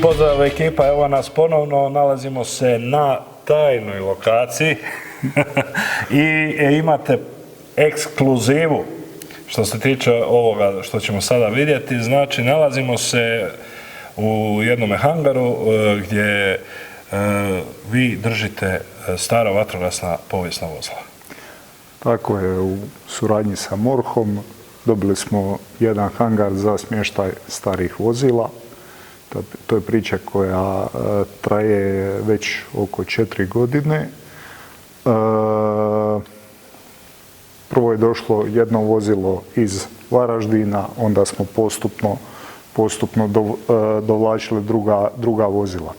Pozdrav ekipa, evo nas ponovno, nalazimo se na tajnoj lokaciji i imate ekskluzivu što se tiče ovoga što ćemo sada vidjeti. Znači, nalazimo se u jednom hangaru gdje vi držite stara vatrogasna povijesna vozila. Tako je, u suradnji sa MORH-om dobili smo jedan hangar za smještaj starih vozila. To je priča koja traje već oko 4 godine. Prvo je došlo jedno vozilo iz Varaždina, onda smo postupno dovlačili druga vozila.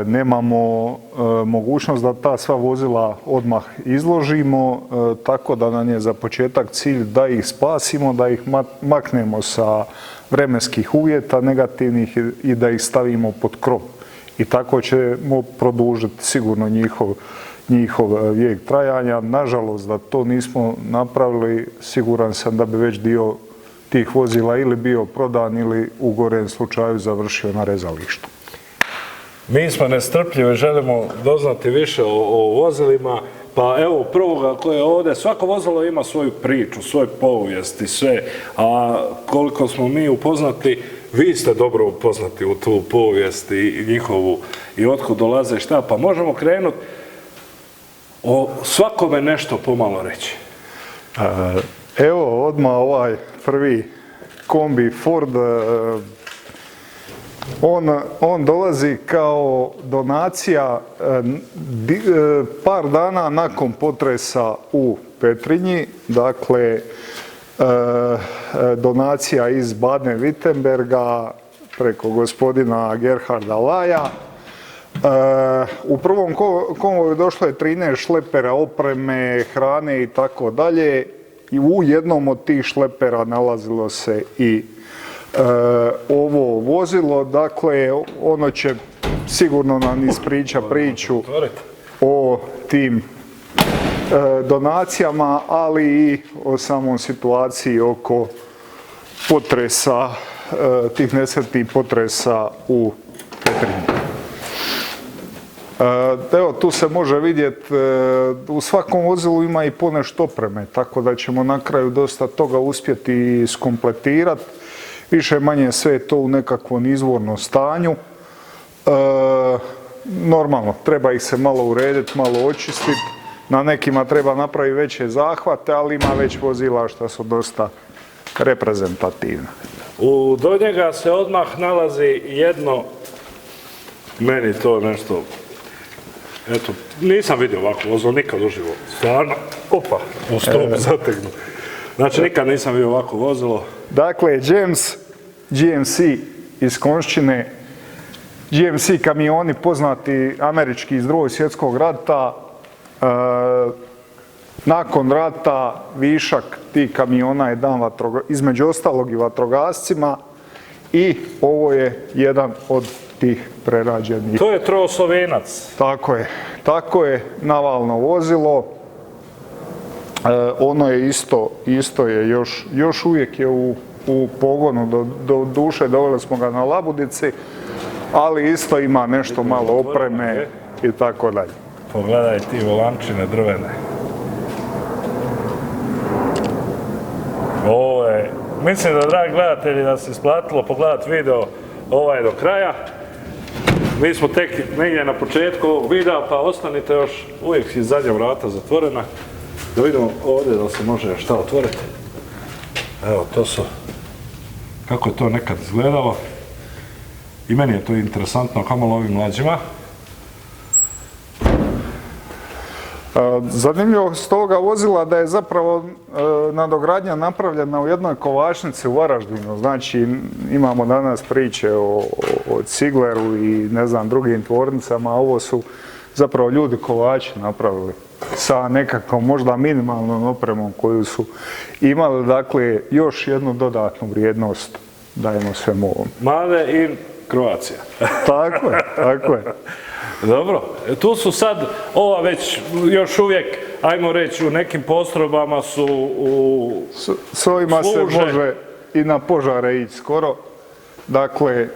Nemamo mogućnost da ta sva vozila odmah izložimo, tako da nam je za početak cilj da ih spasimo, da ih maknemo sa vremenskih uvjeta negativnih i da ih stavimo pod krov. I tako ćemo produžiti sigurno njihov vijek trajanja. Nažalost, da to nismo napravili, siguran sam da bi već dio tih vozila ili bio prodan ili u gorem slučaju završio na rezalištu. Mi smo nestrpljivi, želimo doznati više o vozilima, pa evo prvoga koje je ovdje, svako vozilo ima svoju priču, svoju povijest i sve, a koliko smo mi upoznati, vi ste dobro upoznati u tu povijest i njihovu i otkud dolaze šta, pa možemo krenuti o svakome nešto pomalo reći. Evo odmah ovaj prvi kombi Ford, on dolazi kao donacija par dana nakon potresa u Petrinji, dakle donacija iz Baden-Württemberga preko gospodina Gerharda Laja. U prvom konvoju došlo je 13 šlepera opreme, hrane i tako dalje i u jednom od tih šlepera nalazilo se i ovo vozilo, dakle ono će sigurno nam ispriča priču o tim donacijama, ali i o samom situaciji oko potresa, tih nesretnih potresa u Petrinji. Evo, tu se može vidjeti, u svakom vozilu ima i ponešto opreme, tako da ćemo na kraju dosta toga uspjeti skompletirati. Više manje sve je to u nekakvom izvornom stanju. Normalno, treba ih se malo urediti, malo očistiti. Na nekima treba napraviti veće zahvate, ali ima već vozila što su dosta reprezentativna. Do njega se odmah nalazi jedno, meni to nešto, eto, nisam vidio ovako vozilo, nikad uživo, stvarno, opa, u stop zategnu. Znači, nikad nisam vidio ovako vozilo. Dakle, James GMC iz Konjšćine, GMC kamioni poznati američki iz Drugog svjetskog rata. Nakon rata višak tih kamiona je dan između ostalog i vatrogascima i ovo je jedan od tih prerađenih. To je troslovenac. Tako je navalno vozilo. Ono je isto je još uvijek je u pogonu, do duše doveli smo ga na Labudici, ali isto ima nešto malo opreme i tako dalje. Pogledaj ti volančine drvene. Ovo je, mislim da, dragi gledatelji, da se isplatilo pogledati video ovaj do kraja. Mi smo tek negdje na početku ovog videa, pa ostanite još, uvijek je zadnja vrata zatvorena. Da vidimo ovdje da se može šta otvoriti. Evo, to su, kako je to nekad izgledalo. I meni je to interesantno, kamalo ovim mlađima. Zanimljivost toga vozila da je zapravo nadogradnja napravljena u jednoj kovačnici u Varaždinu. Znači, imamo danas priče o Cigleru i ne znam drugim tvornicama, a ovo su zapravo ljudi kovači napravili sa nekakvom možda minimalnom opremom koju su imali. Dakle, još jednu dodatnu vrijednost dajemo svemu ovom. Made in Croatia. Tako je. Dobro, tu su sad, ova već još uvijek, ajmo reći, u nekim postrojbama su s ovima se može i na požare ići skoro. Dakle,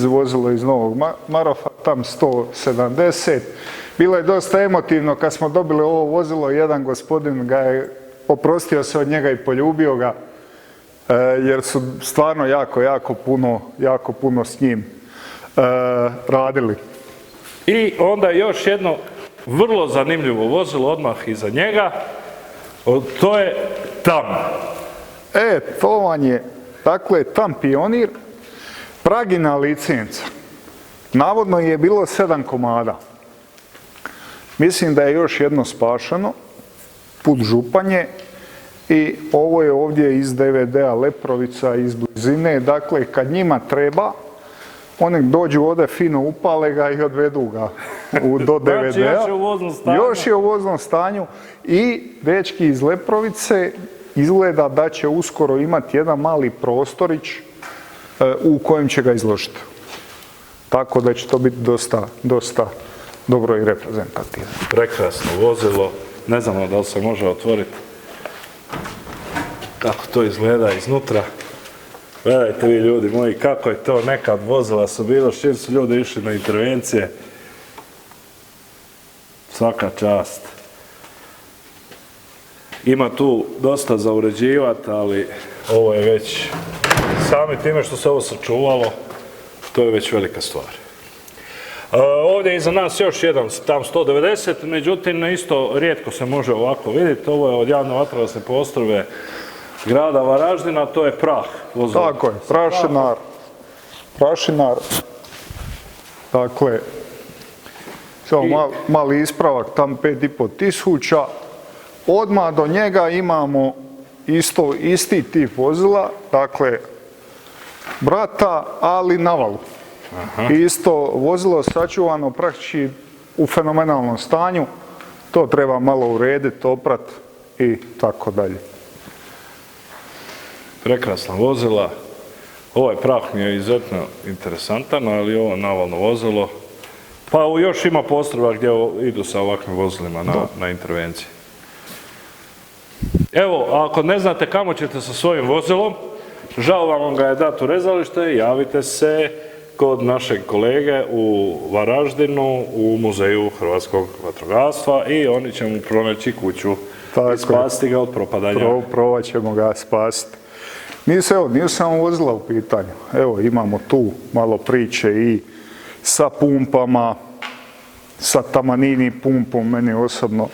vozilo iz Novog Marofa, tam 170. Bilo je dosta emotivno kad smo dobili ovo vozilo, jedan gospodin ga je oprostio se od njega i poljubio ga, jer su stvarno jako puno s njim radili. I onda još jedno vrlo zanimljivo vozilo odmah iza njega, to je TAM. To vam je, dakle, TAM Pionir, Pragina licenca. Navodno je bilo 7 komada. Mislim da je još jedno spašeno, Put Županje, i ovo je ovdje iz DVD-a Leprovica iz blizine. Dakle, kad njima treba, oni dođu ovdje, fino upale ga i odvedu ga do DVD-a. Znači, još je u voznom stanju. Još je u voznom stanju i dečki iz Leprovice izgleda da će uskoro imati jedan mali prostorić u kojem će ga izložiti. Tako da će to biti dosta dobro i reprezentativno. Prekrasno vozilo, ne znamo da li se može otvoriti kako to izgleda iznutra. Gledajte vi ljudi moji, kako je to nekad vozila su bilo, s čim su ljudi išli na intervencije. Svaka čast. Ima tu dosta za uređivati, ali ovo je već, sami time što se ovo sačuvalo, to je već velika stvar. Ovdje je iza nas još jedan TAM 190, međutim isto rijetko se može ovako vidjeti. Ovo je od javne vatrogasne postrojbe grada Varaždina, to je prah. Tako je, prašinar. Dakle, samo mali ispravak, tam 5.500. Odmah do njega imamo isti tip vozila, dakle, Brata, ali na valu. Isto vozilo sačuvano praktički u fenomenalnom stanju, to treba malo urediti, oprat i tako dalje. Prekrasna vozila. Ovaj prah mi je izuzetno interesantan, ali ovo navalno vozilo. Pa još ima postrojba gdje idu sa ovakvim vozilima na intervenciji. Evo, ako ne znate kamo ćete sa svojim vozilom, žao vam ga je dati u rezalište, javite se kod našeg kolege u Varaždinu u Muzeju hrvatskog vatrogastva i oni će mu pronaći kuću i spasiti ga od propadanja. Probat ćemo ga spasiti. Nisu samo vozila u pitanju. Evo, imamo tu malo priče i sa pumpama, sa Tamanini pumpom, meni osobno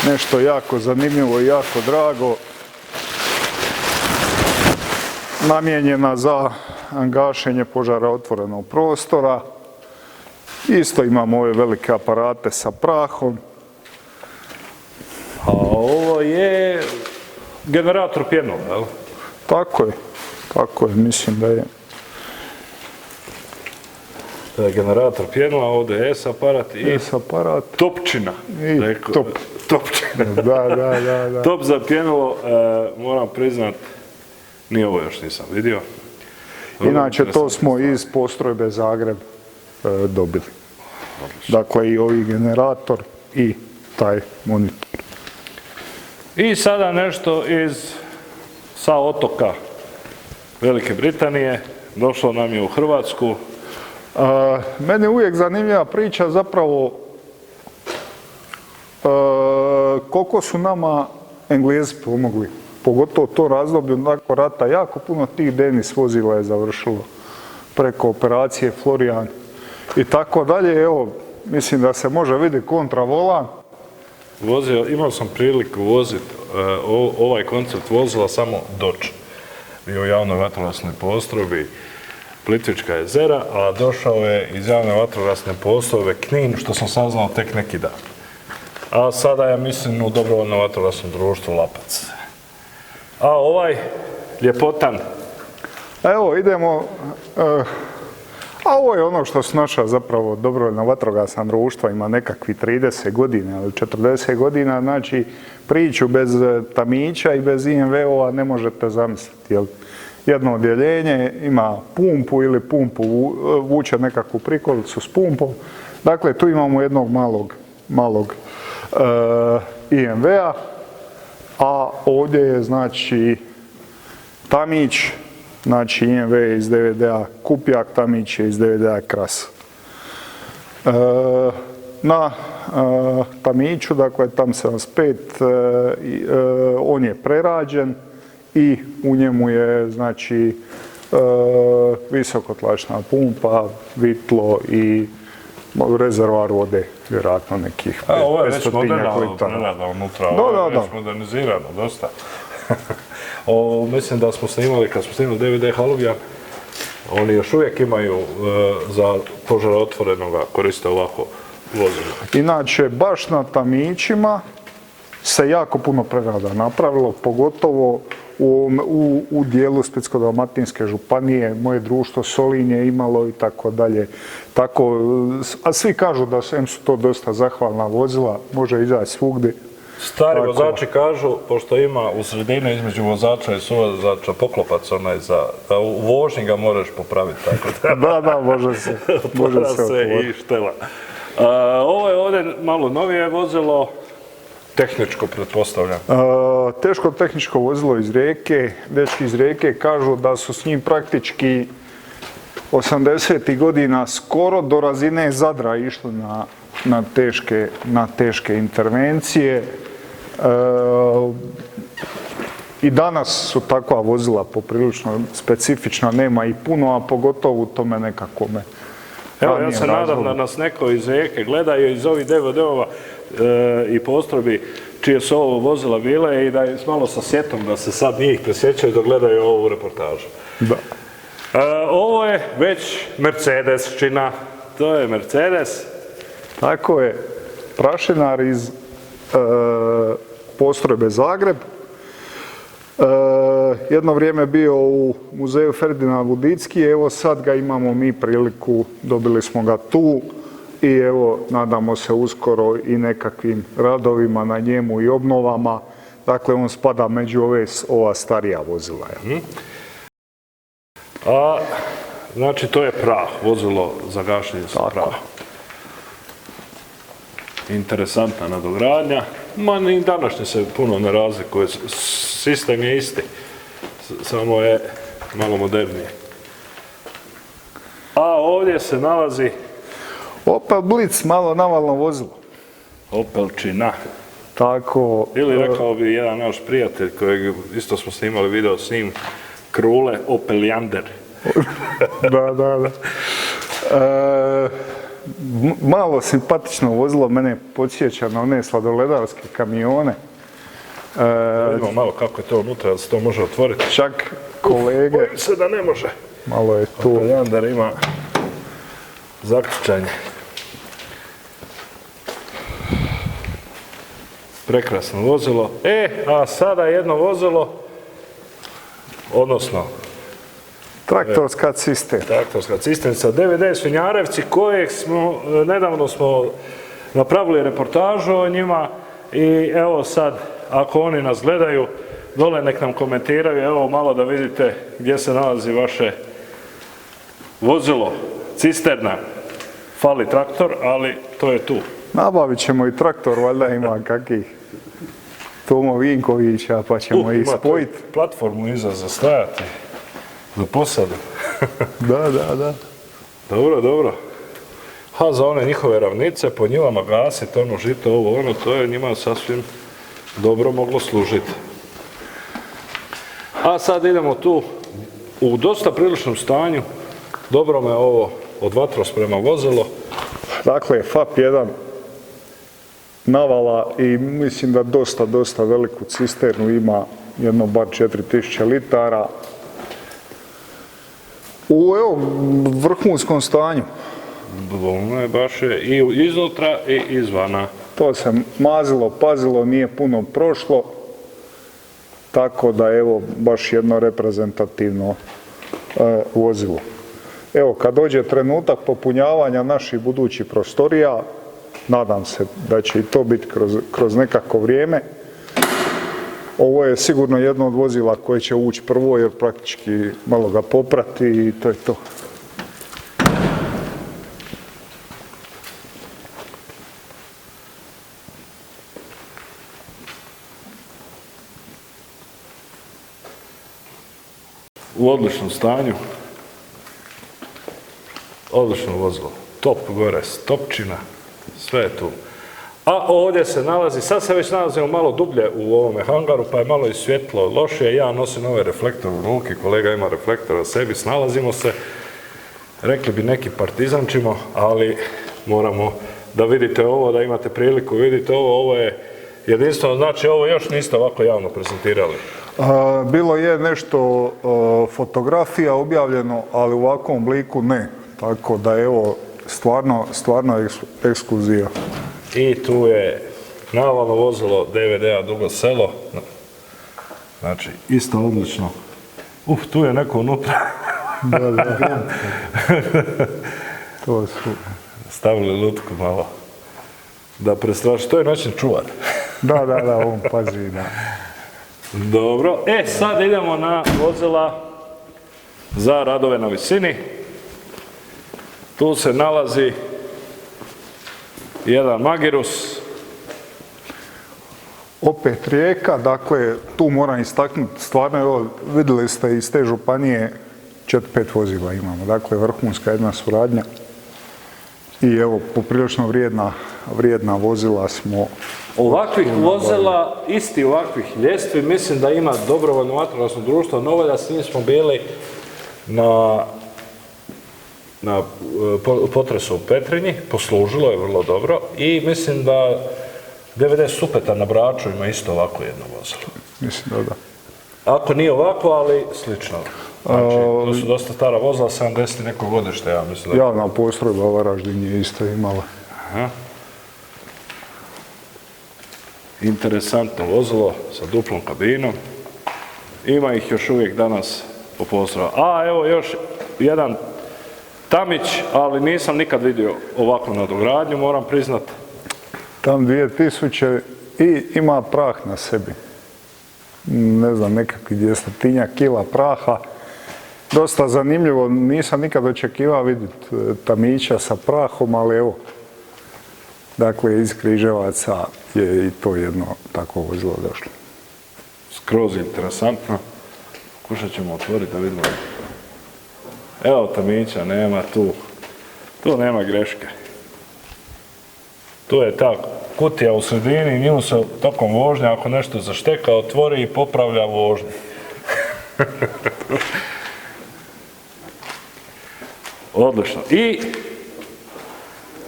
nešto jako zanimljivo i jako drago. Namijenjena za gašenje požara otvorenog prostora. Isto imamo ove velike aparate sa prahom. A ovo je generator pjenova, jel? Tako je, mislim da je. To je generator pjenova, ovdje je S-aparat i topčina. Topčina. Da. Top za pjenilo, moram priznat, ni ovo još nisam vidio. Inače, to smo iz postrojbe Zagreb dobili. Dakle, i ovi generator i taj monitor. I sada nešto sa otoka Velike Britanije. Došlo nam je u Hrvatsku. Meni je uvijek zanimljiva priča zapravo koliko su nama Englezi pomogli. Pogotovo to razdoblje nakon rata, jako puno tih Denis vozila je završilo preko operacije Florian i tako dalje. Evo, mislim da se može vidjeti kontravolan. Imao sam priliku voziti ovaj koncept vozila samo Dodge. Bio u javnoj vatrogasnoj postrojbi Plitvička jezera, a došao je iz javne vatrogasne postrojbe Knin, što sam saznao tek neki dan. A sada je, mislim, u dobrovoljnom vatrogasnom društvu Lapac. A ovaj ljepotan. Evo, idemo. A ovo je ono što su naša zapravo dobrovoljna vatrogasna društva, ima nekakvi 30 godina ili 40 godina, znači priču bez tamića i bez IMV-ova ne možete zamisliti. Jel? Jedno odjeljenje ima pumpu ili pumpu vuče nekakvu prikolicu s pumpom. Dakle, tu imamo jednog malog IMV-a, a ovdje je znači tamić znači IMV iz DVD-a Kupjak, Tamić je iz DVD-a Kras. Na Tamiću, dakle TAM 75, on je prerađen i u njemu je znači visokotlačna pumpa, vitlo i rezervoar vode, vjerojatno nekih 500 ovo je već moderna litara. prerada unutra, ovo je već modernizirano dosta. Mislim da smo snimali, kad smo snimali DVD Halugijan, oni još uvijek imaju za požara otvorenoga, koriste ovako vozilo. Inače, baš na Tamićima se jako puno prerada napravilo, pogotovo u dijelu Splitsko-dalmatinske županije, moje društvo Solin je imalo i tako dalje. A svi kažu da su to dosta zahvalna vozila, može izaći svugdje. Stari vozači kažu, pošto ima u sredini između vozača i suvozača poklopac onaj da u vožnji ga moraš popraviti. Tako da, može se. Može se i štela. Ovo je ovdje malo novije vozilo, tehničko pretpostavljam. Teško tehničko vozilo iz Rijeke. Dečki iz Rijeke kažu da su s njim praktički 80. godina skoro do razine Zadra išli na teške intervencije. I danas su takva vozila poprilično specifična, nema i puno, a pogotovo u tome nekakvome. Evo, ja se nadam da nas neko iz Rijeke gleda iz ovih DVD-ova i postrojbi čije su ovo vozila bile i da je malo sa sjetom da se sad njih presjećaju da gledaju ovu reportažu. Da. Ovo je već Mercedes-čina, to je Mercedes. Tako je, prašinar iz postrojbe Zagreb. Jedno vrijeme bio u muzeju Ferdinand Budicki, evo sad ga imamo mi priliku, dobili smo ga tu i evo nadamo se uskoro i nekakvim radovima na njemu i obnovama. Dakle, on spada među ova starija vozila. Znači, to je prah, vozilo za gašenje sa prahom. Interesantna nadogradnja. Ni današnje se puno ne razlikuje. Sistem je isti, samo je malo modernije. A ovdje se nalazi Opel Blitz, malo navalno vozilo. Opelčina. Tako. Ili rekao bi jedan naš prijatelj kojeg isto smo snimali video s njim, Krule Opeljander. Da. Malo simpatično vozilo, mene podsjeća na one sladoledarske kamione. Vidimo malo kako je to unutra, da se to može otvoriti. Čak kolege... Bojim se da ne može. Malo je tu. Opeljander ima zaključanje. Prekrasno vozilo. A sada jedno vozilo, odnosno traktorska cisterna. Traktorska cisternica DVD Svinjarevci, kojeg nedavno smo napravili reportažu o njima i evo sad, ako oni nas gledaju, dole nek nam komentiraju, evo malo da vidite gdje se nalazi vaše vozilo, cisterna. Fali traktor, ali to je tu. Nabavit ćemo i traktor, valjda ima kakih Tomo Vinkovića, pa ćemo ih spojiti. Ima platformu iza za stajati, za posadu. Da. Dobro. Za one njihove ravnice, po njivama gasiti, ono žito, ovo, ono, to je njima sasvim dobro moglo služiti. A sad idemo tu u dosta priličnom stanju. Dobro me ovo od vatrosprema vozilo. Dakle, FAP1 navala i mislim da dosta veliku cisternu ima, jedno bar 4000 litara. U vrhunskom stanju. Ono je baš i iznutra i izvana. To se mazilo, pazilo, nije puno prošlo. Tako da evo baš jedno reprezentativno vozilo. Evo kad dođe trenutak popunjavanja naših budućih prostorija, nadam se da će i to biti kroz nekako vrijeme. Ovo je sigurno jedno od vozila koje će ući prvo jer praktički malo ga poprati i to je to. u odličnom stanju. Odlično vozilo. Top gore, topčina, sve je tu. A ovdje se nalazi, sad se već nalazimo malo dublje u ovome hangaru, pa je malo i svjetlo lošije. Ja nosim ove reflektor u ruki, kolega ima reflektor na sebi, snalazimo se. Rekli bi neki partizančimo, ali moramo da vidite ovo, da imate priliku, vidite ovo je jedinstveno, znači ovo još niste ovako javno prezentirali. Bilo je nešto fotografija objavljeno, ali u ovakvom obliku ne. Tako da je ovo stvarno ekskluzija. I tu je navalno vozilo DVD-a Dugo selo. Znači, isto odlično. Tu je neko unutra. Da. To su... Stavili lutku malo. Da prestraši. To je noćni čuvar. Da, on pazi, da. Dobro. Sad idemo na vozila za radove na visini. Tu se nalazi jedan Magirus. Opet Rijeka, dakle, tu moram istaknuti, stvarno, evo, vidjeli ste iz te županije 4-5 vozila imamo, dakle, vrhunska jedna suradnja. I evo, poprilično vrijedna vozila smo... Ovakvih vozila, isti ovakvih ljestvi, mislim da ima dobrovoljno vatrogasno društvo Novalja, s njim smo bili na potresu u Petrinji, poslužilo je vrlo dobro i mislim da DVD Supeta na Braču ima isto ovako jedno vozilo. Mislim da. Ako nije ovako, ali slično. Znači, to su dosta stara vozila, 70 neko godište, ja mislim. Javna postrojba Varaždin je isto imala. Aha. Interesantno vozilo sa duplom kabinom. Ima ih još uvijek danas po postrojbama. Evo još jedan Tamić, ali nisam nikad vidio ovakvu nadogradnju, moram priznat. Tam 2000 i ima prah na sebi. Ne znam, nekakvih 200 kila praha. Dosta zanimljivo, nisam nikad očekivao vidjeti Tamića sa prahom, ali evo, dakle, iz Križevaca je i to jedno takvo vozilo došlo. Skroz interesantno. Pokušat ćemo otvoriti da vidimo. Evo Tamića, nema tu. Tu nema greške. Tu je ta kutija u sredini, nju se tokom vožnje, ako nešto zašteka, otvori i popravlja vožnju. Odlično. I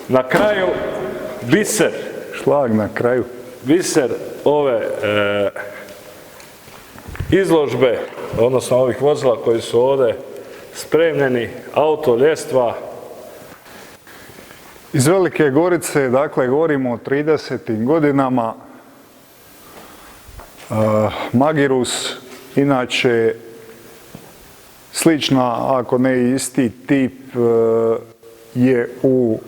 na kraju biser. Šlag na kraju. Biser ove izložbe, odnosno ovih vozila koji su ovdje spremljeni, auto, ljestva. Iz Velike Gorice, dakle, govorimo o 30. godinama. Magirus, inače, slična, ako ne isti tip, je u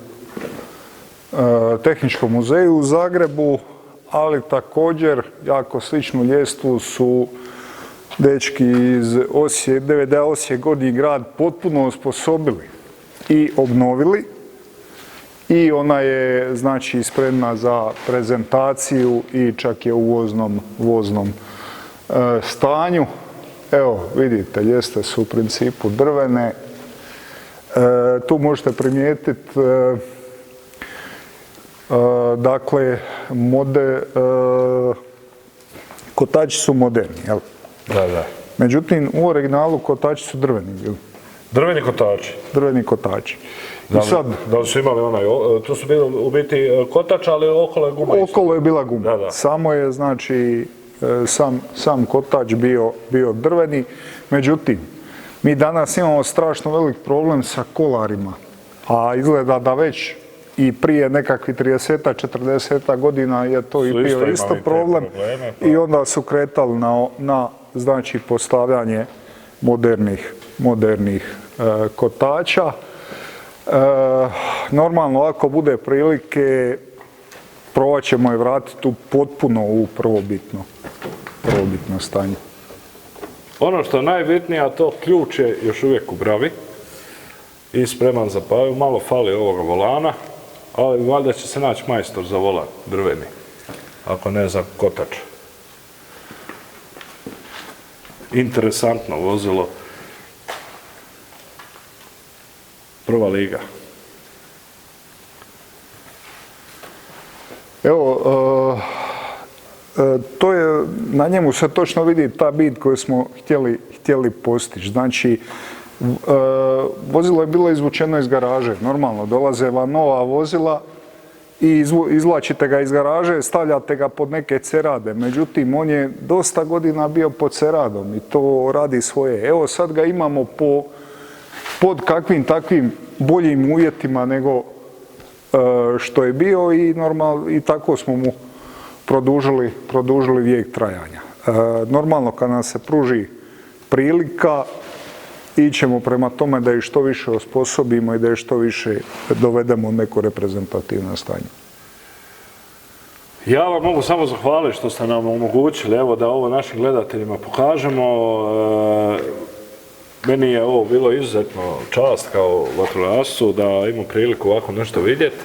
Tehničkom muzeju u Zagrebu, ali također jako sličnu ljestvu su dečki iz DVD-a Osijek Gornji grad potpuno osposobili i obnovili. I ona je, znači, spremna za prezentaciju i čak je u voznom stanju. Evo, vidite, ljestve su u principu drvene. Tu možete primijetiti, dakle, kotači su moderni, jel? Da. Međutim, u originalu kotači su drveni bili. Drveni kotači? Drveni kotači. Da li su imali onaj, to su bili u biti kotač, ali okolo je guma? Okolo je bila guma. Da. Samo je, znači, sam kotač bio drveni. Međutim, mi danas imamo strašno velik problem sa kolarima. A izgleda da već i prije nekakvih 30-40 godina je to i bio isto problem. I onda su kretali na znači, postavljanje modernih kotača. Normalno, ako bude prilike, probat ćemo je vratiti potpuno u prvobitno stanje. Ono što je najbitnije, a to ključ je još uvijek u bravi i spreman za pavu. Malo fali ovoga volana, ali valjda će se naći majstor za volan, drveni, ako ne za kotač. Interesantno vozilo. prva liga? Evo, to je, na njemu se točno vidi ta bit koju smo htjeli postići. Znači, vozilo je bilo izvučeno iz garaže. Normalno, dolaze vam nova vozila i izvlačite ga iz garaže, stavljate ga pod neke cerade. Međutim, on je dosta godina bio pod ceradom i to radi svoje. Evo sad ga imamo pod kakvim takvim boljim uvjetima nego što je bio i tako smo mu produžili vijek trajanja. Normalno, kad nam se pruži prilika, ićemo prema tome da ih što više osposobimo i da ih što više dovedemo u neko reprezentativno stanje. Ja vam mogu samo zahvaliti što ste nam omogućili evo, da ovo našim gledateljima pokažemo. Meni je ovo bilo izuzetno čast kao vatrogascu da imam priliku ovako nešto vidjeti.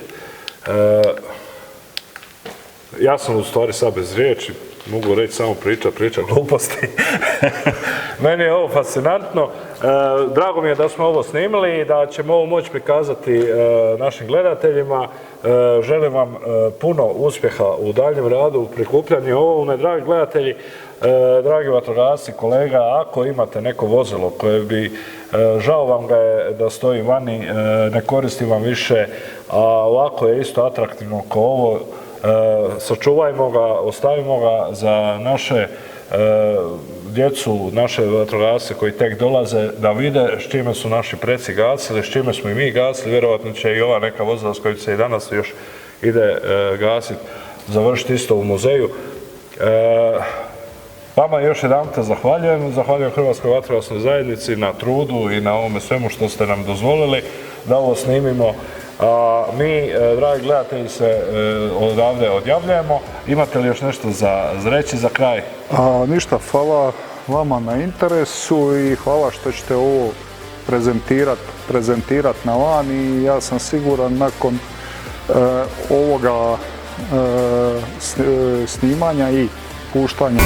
Ja sam u stvari sad bez riječi, mogu reći samo priča gluposti. Meni je ovo fascinantno. Drago mi je da smo ovo snimili i da ćemo ovo moći prikazati našim gledateljima. Želim vam puno uspjeha u daljem radu, u prikupljanju ovome. Dragi gledatelji, dragi vatrogasci, kolega, ako imate neko vozilo koje bi, žao vam ga je da stoji vani, ne koristi vam više, a ovako je isto atraktivno kao ovo, sačuvajmo ga, ostavimo ga za naše djecu, naše vatrogasce koji tek dolaze da vide s čime su naši preci gasili, s čime smo i mi gasili. Vjerovatno će i ova neka vozila s kojim se i danas još ide gasiti završiti isto u muzeju. Vama još jedanput zahvaljujem Hrvatskoj vatrogasnoj zajednici na trudu i na ovome svemu što ste nam dozvolili da ovo snimimo. A mi, dragi gledatelji, se odavde odjavljujemo. Imate li još nešto za reći za kraj? Ništa, hvala vama na interesu i hvala što ćete ovo prezentirati na van i ja sam siguran nakon ovoga snimanja i puštanja